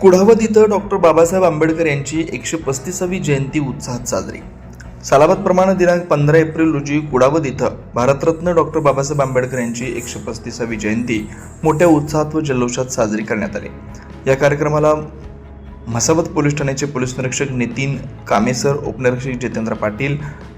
कुडावत इथं डॉक्टर बाबासाहेब आंबेडकर यांची 135वी जयंती उत्साहात साजरी. सालाबादप्रमाणे दिनांक 15 एप्रिल रोजी कुडावत इथं भारतरत्न डॉक्टर बाबासाहेब आंबेडकर यांची 135वी जयंती मोठ्या उत्साहात व जल्लोषात साजरी करण्यात आली. या कार्यक्रमाला म्हसावत पोलीस ठाण्याचे पोलीस निरीक्षक नितीन कामेसर, उपनिरीक्षक जितेंद्र पाटील,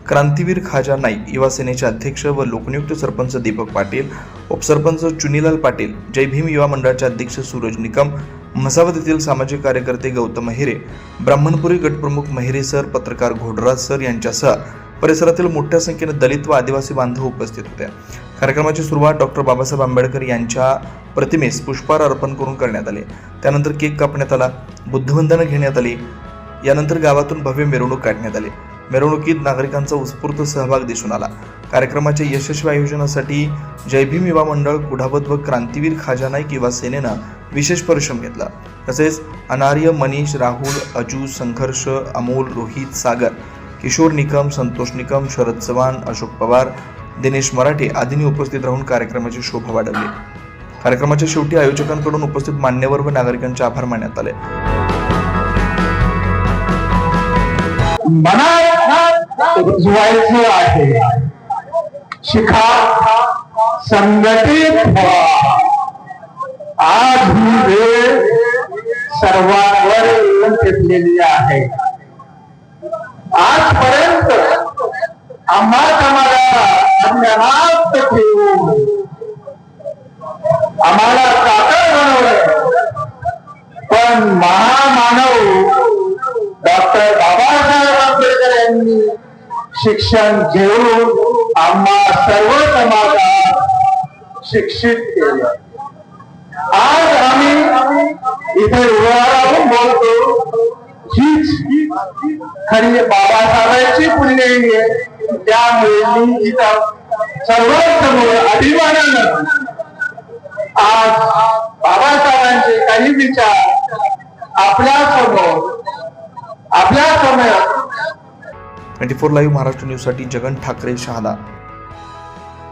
क्रांतीवीर खाजा नाईक, युवा सेनेचे अध्यक्ष व लोकनियुक्त सरपंच दीपक पाटील, उपसरपंच चुनीलाल पाटील, जय भीम युवा मंडळाचे अध्यक्ष सूरज निकम, म्हसावत येथील सामाजिक कार्यकर्ते गौतम महिरे, ब्राह्मणपुरी गटप्रमुख महिरे सर, पत्रकार घोडराज सर यांच्यासह परिसरातील मोठ्या संख्येने दलित व आदिवासी बांधव उपस्थित होते. कार्यक्रमाची सुरुवात डॉक्टर बाबासाहेब आंबेडकर यांच्या प्रतिमेस पुष्पहार अर्पण करून करण्यात आले. त्यानंतर केक कापण्यात आला, बुद्धवंदना घेण्यात आली. यानंतर गावातून भव्य मिरवणूक काढण्यात आली. मिरवणुकीत नागरिकांचा उत्स्फूर्त सहभाग दिसून आला. कार्यक्रमाच्या यशस्वी आयोजनासाठी जय भीम युवा मंडळ कुडावत व क्रांतीवीर खाजा नाईक युवा सेनेनं विशेष परिश्रम घेतला. तसेच अनार्य, मनीष, राहुल, अजू, संघर्ष, अमोल, रोहित, सागर, किशोर निकम, संतोष निकम, शरद चव्हाण, अशोक पवार, दिनेश मराठे आदींनी उपस्थित राहून कार्यक्रमाची शोभा वाढवली. कार्यक्रमाच्या शेवटी आयोजकांकडून उपस्थित मान्यवर व नागरिकांचे आभार मानण्यात आले. मनात रुजवायचं आहे, शिखा संघटित व्हा. आज ही वेळ सर्वांवर येऊन ठेपलेली आहे. आजपर्यंत आम्हा समाजाला अज्ञानात ठेवून आम्हाला कातळ बनवलं, पण महामानव डॉक्टर बाबासाहेब आंबेडकर यांनी शिक्षण घेऊन आम्हा सर्व समाजात शिक्षित केलं. आज आम्ही इथे उभा राहून बोलतो, हीच खरी बाबासाहेबांची पुण्यही आहे. त्यामुळे मी इथं सर्वांसमोर अभिमानानं आज बाबासाहेबांचे काही विचार आपल्या समोर 24 लाईव्ह महाराष्ट्र न्यूजसाठी जगन ठाकरे, शहादा.